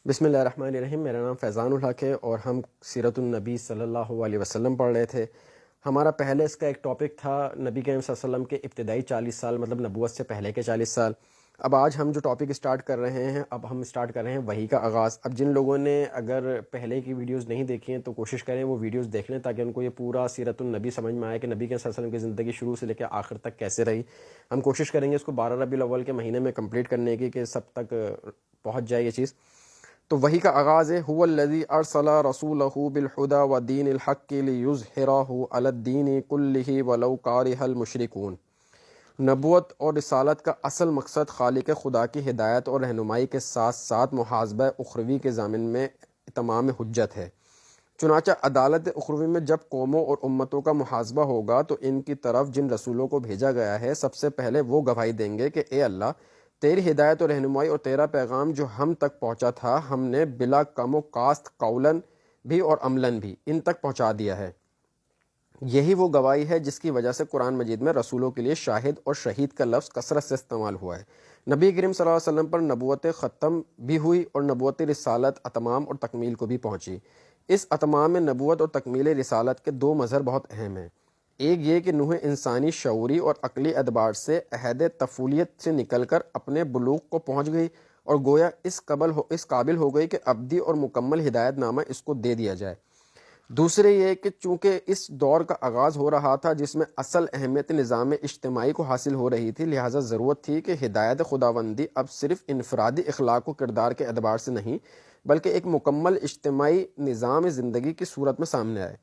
بسم اللہ الرحمن الرحیم۔ میرا نام فیضان الحق ہے اور ہم سیرت النبی صلی اللہ علیہ وسلم پڑھ رہے تھے۔ ہمارا پہلے اس کا ایک ٹاپک تھا نبی کریم صلی اللہ علیہ وسلم کے ابتدائی 40 سال، مطلب نبوت سے پہلے کے 40 سال۔ اب آج ہم جو ٹاپک اسٹارٹ کر رہے ہیں، اب ہم اسٹارٹ کر رہے ہیں وحی کا آغاز۔ اب جن لوگوں نے اگر پہلے کی ویڈیوز نہیں دیکھی ہیں تو کوشش کریں وہ ویڈیوز دیکھ لیں تاکہ ان کو یہ پورا سیرت النبی سمجھ میں آئے کہ نبی کریم صلی اللہ علیہ وسلم کی زندگی شروع سے لے کے آخر تک کیسے رہی۔ ہم کوشش کریں گے اس کو 12 ربیع الاول کے مہینے میں کمپلیٹ کرنے کی کہ سب تک پہنچ جائے یہ چیز۔ تو وحی کا آغاز ہے، هو الذی ارسل رسولہ بالہدی ودین الحق لیظہرہ علی الدین کلہ ولو کارہ المشرکون۔ نبوت اور رسالت کا اصل مقصد خالق خدا کی ہدایت اور رہنمائی کے ساتھ ساتھ محاسبہ اخروی کے ضامن میں اتمام حجت ہے۔ چنانچہ عدالت اخروی میں جب قوموں اور امتوں کا محاسبہ ہوگا تو ان کی طرف جن رسولوں کو بھیجا گیا ہے سب سے پہلے وہ گواہی دیں گے کہ اے اللہ، تیری ہدایت اور رہنمائی اور تیرا پیغام جو ہم تک پہنچا تھا ہم نے بلا کم و کاست قولاً بھی اور عملاً بھی ان تک پہنچا دیا ہے۔ یہی وہ گواہی ہے جس کی وجہ سے قرآن مجید میں رسولوں کے لیے شاہد اور شہید کا لفظ کثرت سے استعمال ہوا ہے۔ نبی کریم صلی اللہ علیہ وسلم پر نبوت ختم بھی ہوئی اور نبوت رسالت اتمام اور تکمیل کو بھی پہنچی۔ اس اتمام نبوت اور تکمیل رسالت کے دو مظہر بہت اہم ہیں۔ ایک یہ کہ نوح انسانی شعوری اور عقلی اعتبار سے عہد طفولیت سے نکل کر اپنے بلوغ کو پہنچ گئی اور گویا اس قابل ہو گئی کہ ابدی اور مکمل ہدایت نامہ اس کو دے دیا جائے۔ دوسرے یہ کہ چونکہ اس دور کا آغاز ہو رہا تھا جس میں اصل اہمیت نظام اجتماعی کو حاصل ہو رہی تھی، لہٰذا ضرورت تھی کہ ہدایت خداوندی اب صرف انفرادی اخلاق و کردار کے اعتبار سے نہیں بلکہ ایک مکمل اجتماعی نظام زندگی کی صورت میں سامنے آئے،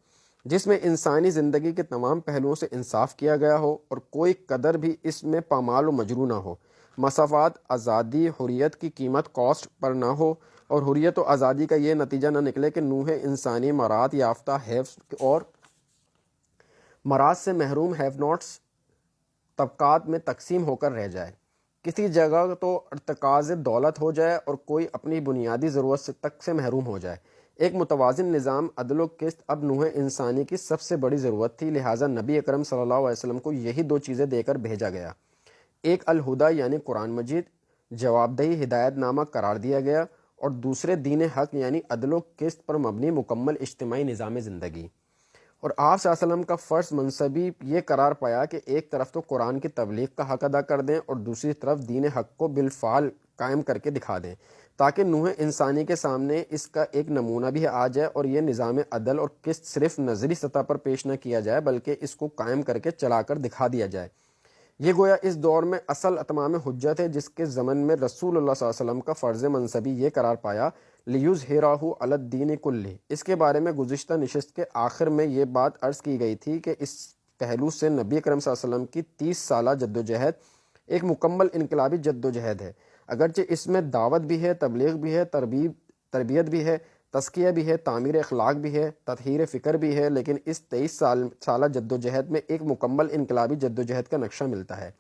جس میں انسانی زندگی کے تمام پہلوؤں سے انصاف کیا گیا ہو اور کوئی قدر بھی اس میں پامال و مجروح نہ ہو۔ مساوات، آزادی، حریت کی قیمت کاسٹ پر نہ ہو اور حریت و آزادی کا یہ نتیجہ نہ نکلے کہ نوح انسانی مراد یافتہ حیف اور مراد سے محروم ہیو ناٹس طبقات میں تقسیم ہو کر رہ جائے۔ کسی جگہ تو ارتکاز دولت ہو جائے اور کوئی اپنی بنیادی ضرورت تک سے محروم ہو جائے۔ ایک متوازن نظام عدل و قسط اب نوح انسانی کی سب سے بڑی ضرورت تھی، لہٰذا نبی اکرم صلی اللہ علیہ وسلم کو یہی دو چیزیں دے کر بھیجا گیا۔ ایک الہدیٰ یعنی قرآن مجید جواب دہی ہدایت نامہ قرار دیا گیا، اور دوسرے دین حق یعنی عدل و قسط پر مبنی مکمل اجتماعی نظام زندگی۔ اور آپ صلی اللہ علیہ وسلم کا فرض منصبی یہ قرار پایا کہ ایک طرف تو قرآن کی تبلیغ کا حق ادا کر دیں اور دوسری طرف دین حق کو بالفعل قائم کر کے دکھا دیں، تاکہ نوح انسانی کے سامنے اس کا ایک نمونہ بھی آ جائے اور یہ نظام عدل اور قسط صرف نظری سطح پر پیش نہ کیا جائے بلکہ اس کو قائم کر کے چلا کر دکھا دیا جائے۔ یہ گویا اس دور میں اصل اتمام حجت ہے جس کے ضمن میں رسول اللہ صلی اللہ علیہ وسلم کا فرض منصبی یہ قرار پایا لیظہرہ علی الدین کلہ۔ اس کے بارے میں گزشتہ نشست کے آخر میں یہ بات عرض کی گئی تھی کہ اس پہلو سے نبی کریم صلی اللہ علیہ وسلم کی 30 سالہ جدوجہد ایک مکمل انقلابی جدوجہد ہے، اگرچہ اس میں دعوت بھی ہے، تبلیغ بھی ہے، تربیت بھی ہے، تزکیہ بھی ہے، تعمیر اخلاق بھی ہے، تطہیر فکر بھی ہے، لیکن اس 23 سالہ جدوجہد میں ایک مکمل انقلابی جدوجہد کا نقشہ ملتا ہے۔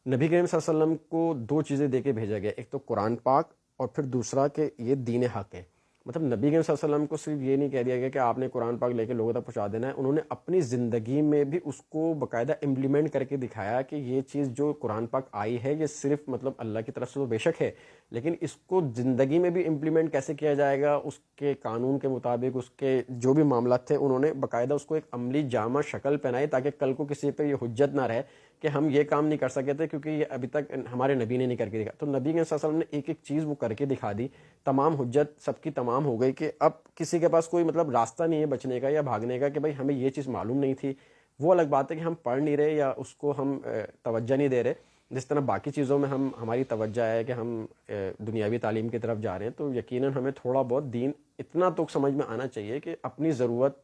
نبی کریم صلی اللہ علیہ وسلم کو دو چیزیں دے کے بھیجا گیا، ایک تو قرآن پاک اور پھر دوسرا کہ یہ دین حق ہے۔ مطلب نبی کریم صلی اللہ علیہ وسلم کو صرف یہ نہیں کہہ دیا گیا کہ آپ نے قرآن پاک لے کے لوگوں تک پہنچا دینا ہے، انہوں نے اپنی زندگی میں بھی اس کو باقاعدہ امپلیمنٹ کر کے دکھایا کہ یہ چیز جو قرآن پاک آئی ہے یہ صرف مطلب اللہ کی طرف سے تو بے شک ہے، لیکن اس کو زندگی میں بھی امپلیمنٹ کیسے کیا جائے گا، اس کے قانون کے مطابق اس کے جو بھی معاملات تھے انہوں نے باقاعدہ اس کو ایک عملی جامع شکل پہنائی تاکہ کل کو کسی پہ یہ حجت نہ رہے کہ ہم یہ کام نہیں کر سکے تھے کیونکہ یہ ابھی تک ہمارے نبی نے نہیں کر کے دکھا۔ تو نبی صلی اللہ علیہ وسلم نے ایک ایک چیز وہ کر کے دکھا دی، تمام حجت سب کی تمام ہو گئی کہ اب کسی کے پاس کوئی مطلب راستہ نہیں ہے بچنے کا یا بھاگنے کا کہ بھائی ہمیں یہ چیز معلوم نہیں تھی۔ وہ الگ بات ہے کہ ہم پڑھ نہیں رہے یا اس کو ہم توجہ نہیں دے رہے، جس طرح باقی چیزوں میں ہماری توجہ ہے کہ ہم دنیاوی تعلیم کی طرف جا رہے ہیں، تو یقیناً ہمیں تھوڑا بہت دین اتنا تو سمجھ میں آنا چاہیے کہ اپنی ضرورت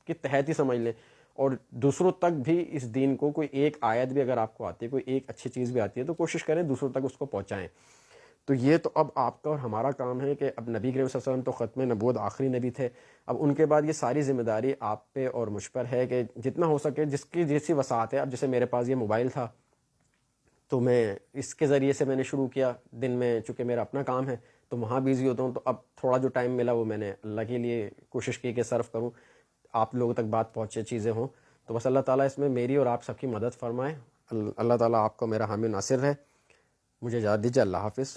کے تحت ہی سمجھ لیں، اور دوسروں تک بھی اس دین کو کوئی ایک آیت بھی اگر آپ کو آتی ہے، کوئی ایک اچھی چیز بھی آتی ہے تو کوشش کریں دوسروں تک اس کو پہنچائیں۔ تو یہ تو اب آپ کا اور ہمارا کام ہے کہ اب نبی کریم صلی اللہ علیہ وسلم تو ختم نبوت آخری نبی تھے، اب ان کے بعد یہ ساری ذمہ داری آپ پہ اور مجھ پر ہے کہ جتنا ہو سکے جس کی جیسی وسعت ہے۔ اب جیسے میرے پاس یہ موبائل تھا تو میں اس کے ذریعے سے میں نے شروع کیا، دن میں چونکہ میرا اپنا کام ہے تو وہاں بیزی ہوتا ہوں، تو اب تھوڑا جو ٹائم ملا وہ میں نے اللہ کے لیے کوشش کی کہ صرف کروں، آپ لوگوں تک بات پہنچے، چیزیں ہوں۔ تو بس اللہ تعالیٰ اس میں میری اور آپ سب کی مدد فرمائے۔ اللہ تعالیٰ آپ کو میرا حامی ناصر ہے۔ مجھے اجازت دیجیے، اللہ حافظ۔